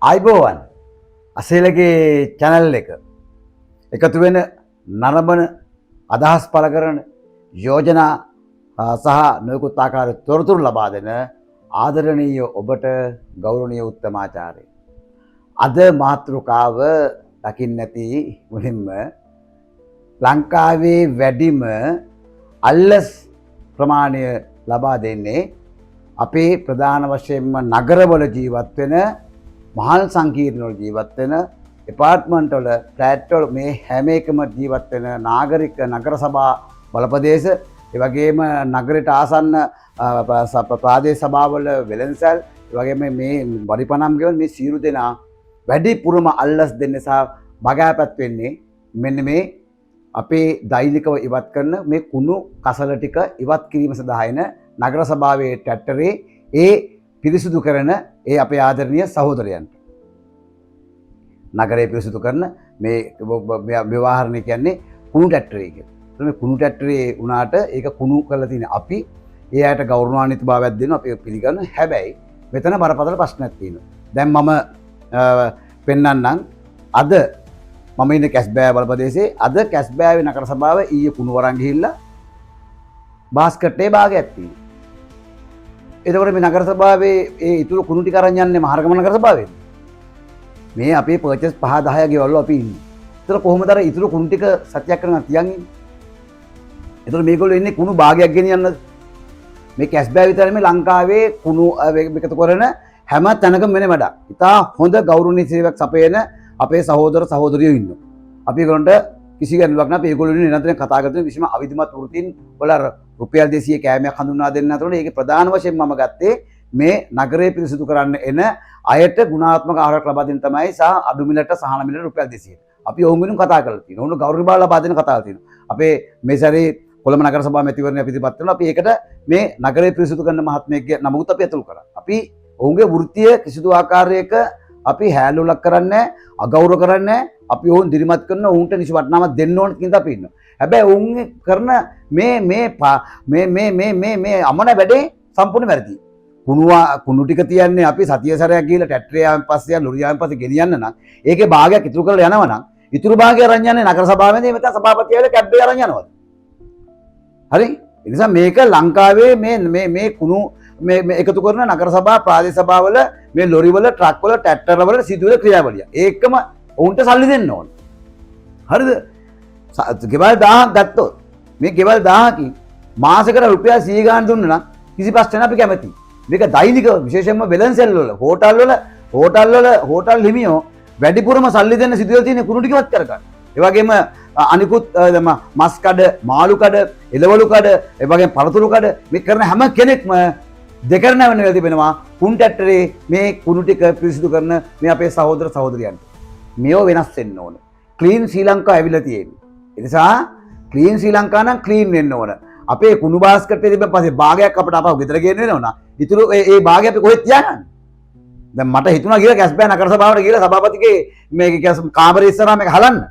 ආයිබෝවන් අසේලගේ channel එක එකතු වෙන නරඹන අදහස් පළ කරන යෝජනා සහ නොයෙකුත් ආකාර තොරතුරු ලබා දෙන ආදරණීය ඔබට ගෞරවනීය උත්තමාචාර්ය අද මාතෘකාව දකින්න ඇති මුලින්ම ලංකාවේ වැඩිම අල්ලස් ප්‍රමාණය ලබා දෙන්නේ අපේ ප්‍රධාන වශයෙන්ම නගරවල ජීවත් වෙන මහල් සංකීර්ණවල ජීවත් වෙන එපාර්ට්මන්ට් වල ෆ්ලැට් වල මේ හැම එකම ජීවත් වෙන නාගරික නගර සභා බලපදේශ ඒ වගේම නගරයට ආසන්න ප්‍රාදේශ සභාවල වෙළඳසැල් ඒ වගේම මේ පරිපණම් ගෙවන මේ සියලු දෙනා වැඩිපුරම අල්ලස් දෙන්න සහ බගෑපත් වෙන්නේ මෙන්න මේ අපේ දෛනිකව ඉවත් කරන මේ කුණු කසල ටික ඉවත් කිරීම සඳහා එන නගර සභාවේ ට්‍රැක්ටරේ ඒ පිරිසිදු කරන ඒ අපේ ආදරණීය සහෝදරයන්ට නගරේ පිරිසිදු කරන මේ ව්‍යවහාරණය කියන්නේ කුණු ට්‍රැක්ටරේ කියලා. මේ කුණු ට්‍රැක්ටරේ උනාට ඒක කුණු කරලා තියෙන අපි ඒ අයට ගෞරවාන්විත භාවයක් දෙනවා අපි පිළිගන්න. හැබැයි මෙතන බරපතල ප්‍රශ්නයක් තියෙනවා. දැන් මම පෙන්නන්නම් අද මම ඉන්නේ කැස්බෑ බලපදේශයේ අද කැස්බෑවේ නගර සභාව ඊයේ කුණු වරන් ගිහිල්ලා බාස්කට්ටේ භාගයක් තියෙනවා. එතකොට මේ නගර සභාවේ ඒ ඉතුරු කුණු ටික අරන් යන්නේ මහරගම නගර සභාවෙන්. මේ අපේ පර්චේස් 5 10 ගෙවල් අපි ඉන්නේ. එතකොට කොහොමද අර ඉතුරු කුණු ටික සත්‍යයක් කරගෙන තියන් ඉන්නේ? එතකොට මේගොල්ලෝ ඉන්නේ කුණු භාගයක් ගෙනියන්නද? මේ කැස්බෑ විතරයි මේ ලංකාවේ කුණු එකතු කරන හැම තැනකම වෙන වැඩක්. ඉතා හොඳ ගෞරවනීය සේවයක් සපයන අපේ සහෝදර සහෝදරියෝ ඉන්නවා. අපි ඒගොල්ලන්ට කිසි ගැටලුවක් නැහැ. අපි ඒගොල්ලෝ ඉන්නේ නැත්නම් කතා කරගෙන විශේෂම අවිධිමත් වෘත්තීන් වල රුපියල් 200 කෑමයක් හඳුන්වා දෙන්න නැතොට ඒකේ ප්‍රධාන වශයෙන් මම ගත්තේ මේ නගරය පිරිසිදු කරන්න එන අයට ගුණාත්මක ආහාරයක් ලබා දෙන්න තමයි සහ අඩු මිලට සහන මිලට රුපියල් 200. අපි ඔවුන් වෙනුම් කතා කරලා තියෙනවා. ඔවුන් ගෞරව බාල ලබා දෙන කතාවක් තියෙනවා. අපේ මේ සැරේ කොළඹ නගර සභාව මැතිවරණය පිළිපත් කරනවා. අපි ඒකට මේ නගරය පිරිසිදු කරන මහත්මයෙක්ගේ නමකුත් අපි ඇතුළු කරා. අපි ඔවුන්ගේ වෘත්තීය කිසිදු ආකාරයක අපි හැලුලක් කරන්නේ අගෞරව කරන්නේ අපි ඔවුන් දිරිමත් කරන ඔවුන්ට නිසි වටිනාකමක් දෙන්න ඕන කියන අපි ඉන්නවා. හැබැයි ඔවුන් කරන මේ අමන වැඩේ සම්පූර්ණ වැරදි. කුණු ටික තියන්නේ අපි සතිය සැරයක් ගිහලා ටැට්‍රේ ආවෙන් පස්සේ යා ලොරි ආවෙන් පස්සේ ගෙනියන්න නම් ඒකේ භාගයක් ඉතුරු කරලා යනවා නම් ඉතුරු භාගය අරන් යන්නේ නගර සභාවෙන්දී මෙතන සභාපතියවල කැබ්බේ අරන් යනවාද? හරි? ඒ නිසා මේක ලංකාවේ මේ කුණු මේ එකතු කරන නගර සභා ප්‍රාදේශ සභාවල මේ ලොරි වල ට්‍රක් වල ට්‍රැක්ටර් වල සිදුවෙන ක්‍රියාවලිය. ඒකම උන්ට සල්ලි දෙන්න ඕන. හරිද? ගෙවල් 1000ක් ගත්තොත් මේ ගෙවල් 1000කින් මාසෙකට රුපියල් 100 ගාන දුන්නා නම් කිසි ප්‍රශ්නයක් නැහැ අපි කැමතියි. මේක දෛනික විශේෂයෙන්ම වෙළඳසැල් වල හෝටල් හිමියෝ වැඩිපුරම සල්ලි දෙන්න සිදුවෙලා තියෙන කුණු ටිකවත් කරගන්න. ඒ වගේම අනිකුත් මස් කඩ, මාළු කඩ, එළවලු කඩ, ඒ වගේම පළතුරු කඩ මේ කරන හැම කෙනෙක්ම දෙකරන වෙන වෙලා තිබෙනවා කුණු ටැක්ටරේ මේ කුණු ටික පිරිසිදු කරන මේ අපේ සහෝදර සහෝදරියන්ට. මේව වෙනස් වෙන්න ඕන. ක්ලීන් ශ්‍රී ලංකාව ඇවිල්ලා තියෙන්නේ. ඒ නිසා ක්ලීන් ශ්‍රී ලංකාව නම් ක්ලීන් වෙන්න ඕන. අපේ කුණු බාස්කට්ටේ තිබෙන පස්සේ භාගයක් අපිට අපව ගෙදර ගේන්න වෙනවා. ඉතුරු ඒ භාගය අපි කොහෙද තියාගන්නේ? දැන් මට හිතුණා කියලා කැස්බෑ නගර සභාවට ගිහලා සභාපතිගේ මේක කාමරේ ඉස්සරහා මේක හලන්න.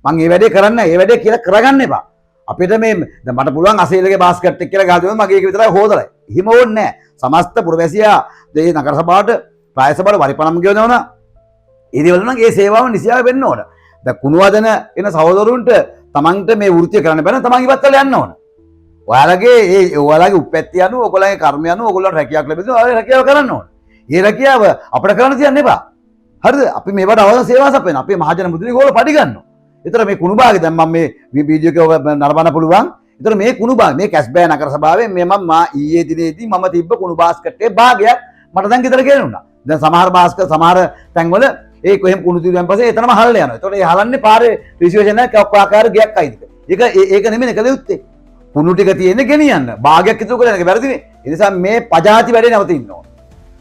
මං මේ වැඩේ කරන්න ඒ වැඩේ කියලා කරගන්න එපා. අපිට මේ දැන් මට පුළුවන් අසීලගේ බාස්කට් එක කියලා ගහලා දෙන්න මගේ එක විතරයි හොදලා. එහෙම ඕනේ නැහැ. සමස්ත පුරවැසියා මේ නගර සභාවට ප්‍රාදේශ සභාවට වරිපණම් ගෙවනවා. ඒ දේවල් නම් ඒ සේවාව නිසියාව වෙන්න ඕන. දැන් කුණු වදන එන සහෝදරුන්ට තමන්ට මේ වෘත්තිය කරන්න බෑ නම් තමන් ඉවත් කරලා යන්න ඕන. ඔයාලගේ උප්පැත්තිය අනුව ඔයගොල්ලන්ගේ කර්මය අනුව ඔයගොල්ලන්ට රැකියාවක් ලැබෙනවා. ඔයාලා රැකියාව කරන්න ඕන. ඒ රැකියාව අපිට කරන්න තියන්න එපා. හරිද? අපි මේවට අවශ්‍ය සේවා සපයන අපේ මහජන මුදලි ගෝල පඩි ගන්නවා. ඒතර මේ කුණු භාගය දැන් මම මේ වීඩියෝ එක නරඹන්න පුළුවන්. ඒතර මේ කුණු භාගය මේ කැස්බෑ නගර සභාවේ මේ මම ඊයේ දිනේදී මම තිබ්බ කුණු බාස්කට්ටේ භාගයක් මට දැන් ගෙදර ගෙනුණා. දැන් සමහර සමහර තැන්වල ඒ කොහෙම කුණු තියුවෙන් පස්සේ එතනම හල්ලා යනවා. ඒතකොට ඒ හලන්නේ පාරේ රිසිවේෂන් එක ආකාර ගයක් අයිද. ඒක නෙමෙයි කළ යුත්තේ. කුණු ටික තියෙන්නේ ගෙනියන්න. භාගයක් ඉතුරු කරන එක වැරදිනේ. ඒ නිසා මේ පජාති වැඩේ නවතින්න ඕන.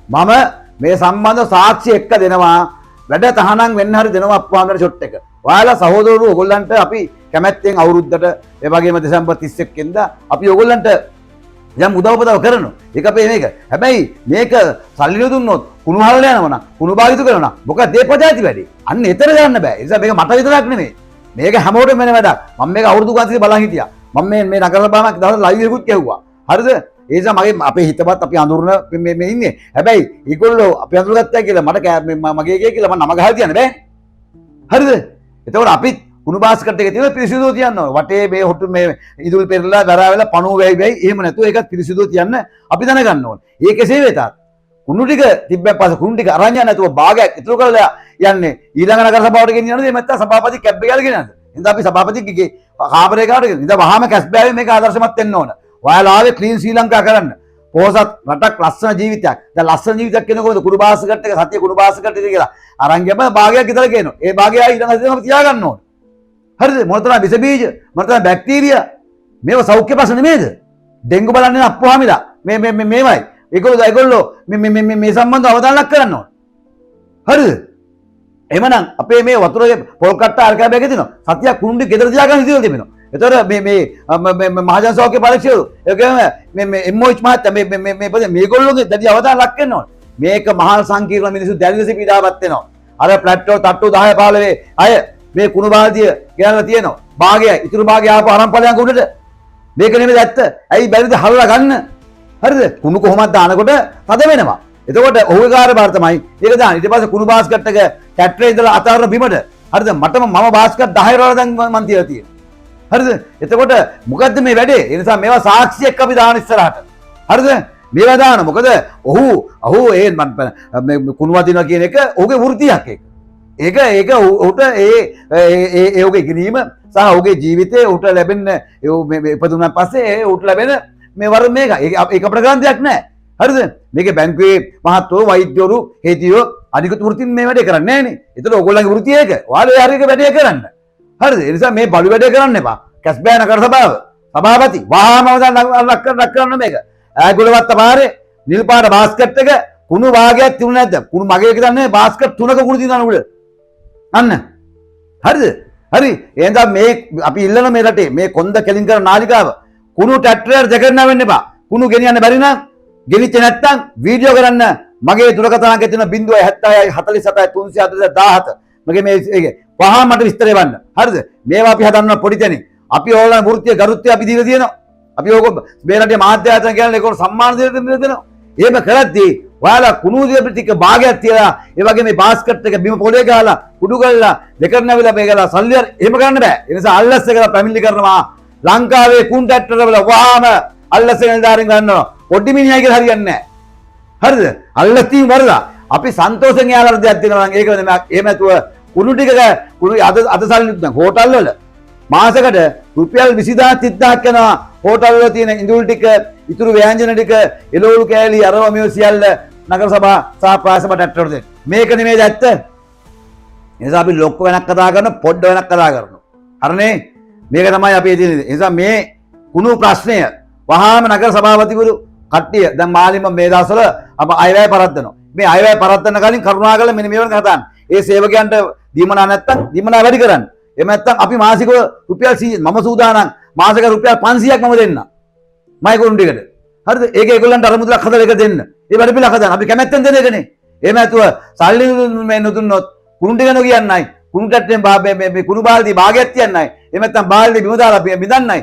මම මේ සම්බන්ධ සාක්ෂි එක්ක දෙනවා. වැඩ තහනම් වෙන්න හරි දෙනවා අප්පාන්දර ෂොට් එක. ඔයාලා සහෝදරවරු ඔයගොල්ලන්ට අපි කැමැත්තෙන් අවුරුද්දට ඒ වගේම දෙසැම්බර් 31 වෙනිදා අපි ඔයගොල්ලන්ට යම් උදව් උපදව කරනවා. ඒක අපේ මේක. හැබැයි මේක සල්ලි නුදුන්නොත් කුණු හලලා යනවා නම් කුණු භාගිතු කරනවා නම් මොකද මේ පජාති වැඩේ. අන්න එතන යන්න බෑ. ඒ නිසා මේක මට විතරක් නෙමෙයි. මේක හැමෝටම වෙන වැඩක්. මම මේක අවුරුදු ගානක් බලන් හිටියා. මම මේ නගර සභාවක් දවස් ලයිව් එකකුත් කියුවා. හරිද? ඒ නිසා මගේ අපේ හිතවත් අපි අඳුරන මේ ඉන්නේ. හැබැයි ඒගොල්ලෝ අපි අඳුරගත්තා කියලා මට මගේ එකේ කියලා මම නම ගහලා තියන්න බෑ. හරිද? එතකොට අපිත් කුණු බාස්කට් එකේ තියෙන පිරිසිදුව තියන්න ඕනේ. වටේ මේ හොටු මේ ඉදුල් පෙරලා දරාවෙලා පණුව වෙයි එහෙම නැතුව ඒකත් පිරිසිදුව තියන්න අපි දැනගන්න ඕනේ. ඒ කෙසේ වෙතත් කුණු ටික තිබ්බන් පස්සේ කුණු ටික අරන් යන්න නැතුව භාගයක් ඉතුරු කරලා යන්නේ ඊළඟ නගර සභාවට ගෙනියනද එහෙම නැත්නම් සභාපති කැබ් එක අරගෙන යනද? ඉතින් අපි සභාපතිගේ කාමරේ කාට ගෙනියද? ඉතින් වහාම කැස් බෑවේ මේක ආදර්ශමත් වෙන්න ඕන. ඔයාලා ආවේ ක්ලීන් ශ්‍රී ලංකා කරන්න. පොහොසත් රටක් ලස්සන ජීවිතයක්. දැන් ලස්සන ජීවිතයක් කියනකොද කුණු බාස්කට් එක සතිය කුණු බාස්කට් එක කියලා අරන් ගියම භාගයක් විතර කියනවා. ඒ භාගය ඊළඟ හදිසියෙම අපි තියාගන්න ඕන. හරිද? මොනතරම් විස බීජ, මොනතරම් බැක්ටීරියා මේව සෞඛ්‍ය ප්‍රශ්න නෙමෙයිද? ඩෙන්ගු බලන්නේ අප්පුවාමිලා. මේවයි. ඒගොල්ලෝ මේ සම්බන්ධව අවධානයක් කරන්න ඕන. හරිද? එහෙමනම් අපේ මේ වතුරේ පොල් කට්ට අරකැබයක තියෙනවා. සතියක් කුණුඩි ගෙදර තියාගන්න ඉතින් තිබෙනවා. ඒතර මේ මහජන සෞඛ්‍ය පරීක්ෂකවරු ඒකම මේ MOH මහත්තයා මේගොල්ලෝගේ දැඩි අවධානයක් ලක් වෙන්න ඕන. මේක මහා සංකීර්ණ මිනිස්සු දැඩි ලෙස පීඩාවත් වෙනවා. අර ප්ලැට්ටෝ තට්ටු 10 15 අය මේ කුණු බාල්දිය ගෙනල්ලා තියෙනවා. භාගය ඉතුරු භාගය ආපු අරන්පලයන් උඩට. මේක නෙමෙයි ඇත්ත. ඇයි බැරිද හල්ලා ගන්න? හරිද? කුණු කොහොමද දානකොට තද වෙනවා. එතකොට ඔහුගේ කාර්යභාර තමයි ඒක දාන්න. ඊට පස්සේ කුණු බාස්කට් එක කැට්ටරේ ඉඳලා අතාරන බිමට. හරිද? මම බාස්කට් 10 වල දැන් මන් තියලා තියෙනවා. හරිද? එතකොට මොකද්ද මේ වැඩේ? ඒ නිසා මේවා සාක්ෂියක් අපි දාන ඉස්සරහට. හරිද? මේවා දාන. මොකද ඔහු ඒ කුණු වදිනවා කියන එක ඔහුගේ වෘත්තියක් ඒක. ඒක උට ඒ ඔහුගේ ඉගෙනීම සහ ඔහුගේ ජීවිතේ උට ලැබෙන ඉපදුනාන් පස්සේ උට ලැබෙන මේ වර මේක. ඒක අපේ ග්‍රන්ථයක් නෑ. හරිද? මේකේ බැංකුවේ මහත්වරු වෛද්‍යවරු හේතියෝ අනිකුත් වෘත්තින් මේ වැඩේ කරන්නේ නෑනේ. ඒතර ඕගොල්ලන්ගේ වෘත්තිය ඒක. ඔයාලා හරියට වැඩේ කරන්න. හරිද? ඒ නිසා මේ බලු වැඩේ කරන්න එපා. කැස්බෑ නගර සභාපති වහාම ලක් කරන්න මේක. ඈගොල්ලවත් පාරේ නිල් පාට බාස්කට් එක කුණු භාගයක් තිබුණ නැද්ද? කුණු මගේ එක දන්නේ බාස්කට් 3ක කුණු තියෙනවා උඩ. අන්න. හරිද? හරි. එහෙනම් මේ අපි ඉල්ලන මේ රටේ මේ කොන්ද කෙලින් කරන නාලිකාව කුණු ට්‍රැක්ටරයට දෙකරන්න වෙන්න එපා. කුණු ගෙනියන්න බැරි නම් ගෙනිච්ච නැත්තම් වීඩියෝ කරන්න මගේ දුරකථන අංකය තියෙන 076 47 347 මගේ මේ වහා මට විස්තරය වන්න. හරිද? මේවා අපි හදන්න පොඩි තැනින්. අපි ඕගොල්ලන් වෘත්තීය ගරුත්වය අපි දීලා තියෙනවා. අපි ඕක මේ රටේ මාධ්‍ය ආයතන කියන්නේ ඒකට සම්මාන දීලා දෙනවා. එහෙම කරද්දී ඔයාලා කුණු ටික භාගයක් තියලා ඒ වගේ මේ බාස්කට් එක බිම පොලේ ගහලා කුඩු කරලා දෙකරන වෙලා මේකලා සල්ලි එහෙම කරන්න බෑ. ඒ නිසා අල්ලස් එකලා පැමිණිලි කරනවා. ලංකාවේ කුණු ට්‍රැක්ටර් වල වහාම අල්ලස් එක නිලධාරීන් ගන්නවා. පොඩි මිනිහා කියලා හරියන්නේ නැහැ. හරිද? අල්ලස් තීම් වරලා අපි සන්තෝෂෙන් යාලා දෙයක් දෙනවා නම් ඒක එහෙම නැතුව කුණු ටික කුණු අද සල්ලි නැත්නම් හෝටල් වල මාසෙකට රුපියල් 20000 30000ක් යනවා. හෝටල් වල තියෙන ඉඳුල් ටික ඉතුරු ව්‍යංජන ටික එළවලු කෑලි අරව මේ සියල්ල නගර සභා සහ ප්‍රාසභ ටැක්ටර් දෙන්න. මේක නෙමෙයි ඇත්ත. ඒ නිසා අපි ලොක්ක වෙනක් කතා කරන පොඩ්ඩ වෙනක් කතා කරනවා. හරිනේ? මේක තමයි අපි තියෙන. ඒ නිසා මේ කුණු ප්‍රශ්නය වහාම නගර සභාපතිවරු කට්ටිය දැන් මාළිම මේ දවස්වල අප අයවැය පරද්දනවා. මේ අයවැය පරද්දන කලින් කරුණාකරලා මෙන්න මේවන කතාන්න. ඒ සේවකයන්ට දීමනා නැත්තම් දීමනා වැඩි කරන්න. එහෙම නැත්තම් අපි මාසිකව රුපියල් 100 මම සූදානම් මාසෙක රුපියල් 500ක් මම දෙන්න. මයි කුණු ටිකට. හරිද? ඒක ඒගොල්ලන්ට අර මුදලක් හදලා එක දෙන්න. ඒ වැඩ පිළිවෙල හදන්න. අපි කැමැත්තෙන් දෙන එකනේ. එහෙම නැතුව සල්ලි මේ නොදුන්නොත් කුණු ටික නොකියන්නයි. කුණු කට්ටෙන් මේ කුණු බාල්දි භාගයක් තියන්නයි. එහෙම නැත්තම් බාල්දි බිම දාලා බිඳන්නයි.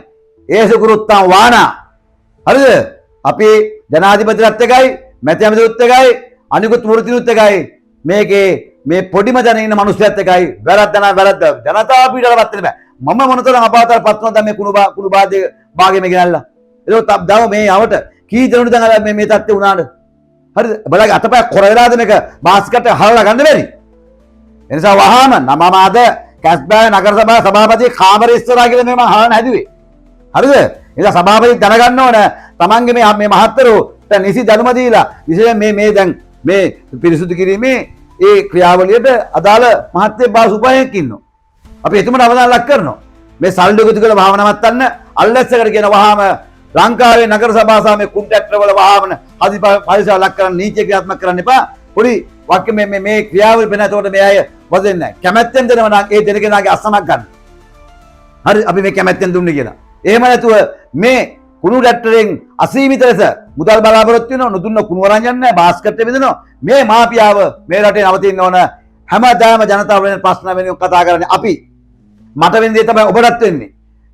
ඒසුකුරුත්තම් වානා. හරිද? අපි ජනාධිපතිවත් එකයි, මැති ඇමතිතුත් එකයි, අනිකුත් වෘත්තිනුත් එකයි මේකේ මේ පොඩිම දැන ඉන්න මිනිස්සුත් එකයි වැරද්ද ජනතාව පීඩනවත් වෙන්න බෑ. මම මොනතරම් අපාතවලපත් වුණාද මේ කුණු බාල්දිය භාගෙම ගෙනල්ලා. ඒක තව මේ යවට කී දෙනෙකුට දැන් මේ තත්ත්වේ වුණාද? හරිද? බලගේ අතපය කොර වෙලාද මේක බාස්කට් හරලා ගන්න බැරි. ඒ නිසා වහාම මම අද කැස්බෑ නගර සභාවේ සභාපති කාමරේ ඉස්සරහා කියලා මේ මම හරන්න හැදුවේ. හරිද? ඒ නිසා සභාපති දැනගන්න ඕන තමන්ගේ මේ මහත්වරුන්ට නිසි දැනුම දීලා විශේෂයෙන් මේ දැන් මේ පිරිසුදු කිරීමේ ඒ ක්‍රියාවලියට අදාළ මහත්ය බාස් උපායයක් ඉන්නවා. අපි එතුමට අවධානය ලක් කරනවා. මේ සල්ලි ගොතු කරලා භාවනාවක් ගන්න අල්ලස්සකට කියන වහාම ලංකාවේ නගර සභා සහ මේ කුණු ට්‍රැක්ටර් වල වහාම පරිසර ලක් කරන්න නීති ක්‍රියාත්මක කරන්න එපා. පොඩි වාක්‍ය මේ ක්‍රියාවලිය වෙන එතකොට මේ අය වදෙන්නේ නැහැ. කැමැත්තෙන් දෙනවා නම් ඒ දෙන කෙනාගේ අස්සමක් ගන්න. හරි අපි මේ කැමැත්තෙන් දුන්නේ කියලා. එහෙම නැතුව මේ කුණු ට්‍රැක්ටරෙන් අසීමිත ලෙස මුදල් බලාපොරොත්තු වෙනවා නොදුන්න කුණු වරන් යන්නේ නැහැ බාස්කට් එක බෙදෙනවා. මේ මාපියාව මේ රටේ නවතින්න ඕන. හැමදාම ජනතාව වෙන ප්‍රශ්න වෙනුවෙන් කතා කරන්නේ අපි. මට වෙන දේ තමයි ඔබටත් වෙන්නේ.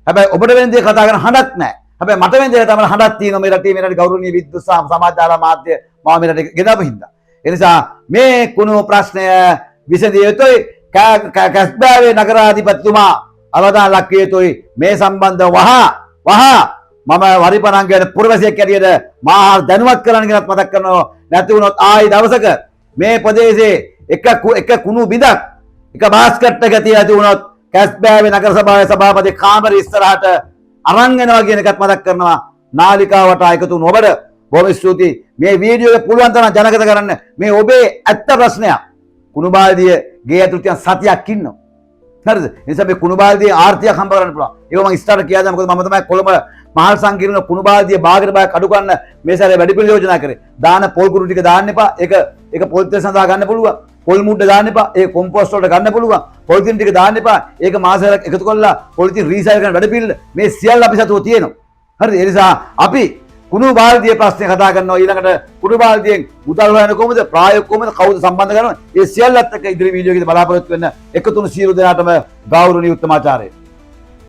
හැබැයි ඔබට වෙන දේ කතා කරන හඬක් නැහැ. හැබැයි මට වෙන දේ තමයි හඬක් තියෙනවා මේ රටේ මේ රටේ ගෞරවනීය විද්‍යුත් සමාජාල මාධ්‍ය මාව මේ රටේ ගෙනපු හින්දා. ඒ නිසා මේ කුණු ප්‍රශ්නය විසඳිය යුතුයි. කැස්බෑවේ නගරාධිපතිතුමා අවධානය ලක් විය යුතුයි. මේ සම්බන්ධව වහා මම වරිපරංගන පුරවැසියෙක් ඇටියට මා දැනුවත් කරන්න කියලාත් මතක් කරනවා. නැති වුණොත් ආයි දවසක මේ ප්‍රදේශයේ එක කුණු බිඳක් එක බාස්කට් එක තියලා තිබුණොත් කැස්බෑවේ නගර සභාවේ සභාපති කාමර ඉස්සරහට අරන් එනවා කියන එකත් මතක් කරනවා. නාලිකාවට එකතු වුණ ඔබට බොහොම ස්තුතියි. මේ වීඩියෝ එක පුළුවන් තරම් ජනගත කරන්න. මේ ඔබේ ඇත්ත ප්‍රශ්නයක්. කුණු බාල්දිය ගේ ඇතුළත තියන් සතියක් ඉන්නවා. හරිද? ඒ නිසා මේ කුණු බාල්දියේ ආර්ථිකයක් හම්බ කරන්න පුළුවන්. ඒක මම ඉස්සරහ කියා දැන් මොකද මම තමයි කොළඹ මහල් සංකීර්ණ කුණු බාල්දිය භාගයට භාග කඩු ගන්න මේ සැරේ වැඩිපිළිවෙල යෝජනා කරේ. දාන පොල් කුරු ටික දාන්න එපා. ඒක පොල් තෙල් සඳහා ගන්න පුළුවන්. පොල් මුඩ දාන්න එපා. ඒ කොම්පෝස්ට් වලට ගන්න පුළුවන්. පොලිතින් ටික දාන්න එපා. ඒක මාසයක් එකතු කරලා පොලිතින් රීසයිකල් කරන වැඩපිළිවෙල මේ සියල්ල අපි සතුව තියෙනවා. හරිද? ඒ නිසා අපි කුණු බාල්දියේ ප්‍රශ්නේ කතා කරනවා. ඊළඟට කුණු බාල්දියෙන් මුදල් හොයන කොහොමද? ප්‍රායෝගික කොහොමද? කවුද සම්බන්ධ කරනවා? ඒ සියල්ලත් එක්ක ඉදිරි වීඩියෝ එකේ බලාපොරොත්තු වෙන්න එකතුණු සියලු දෙනාටම ගෞරවනීය උත්තමාචාර්ය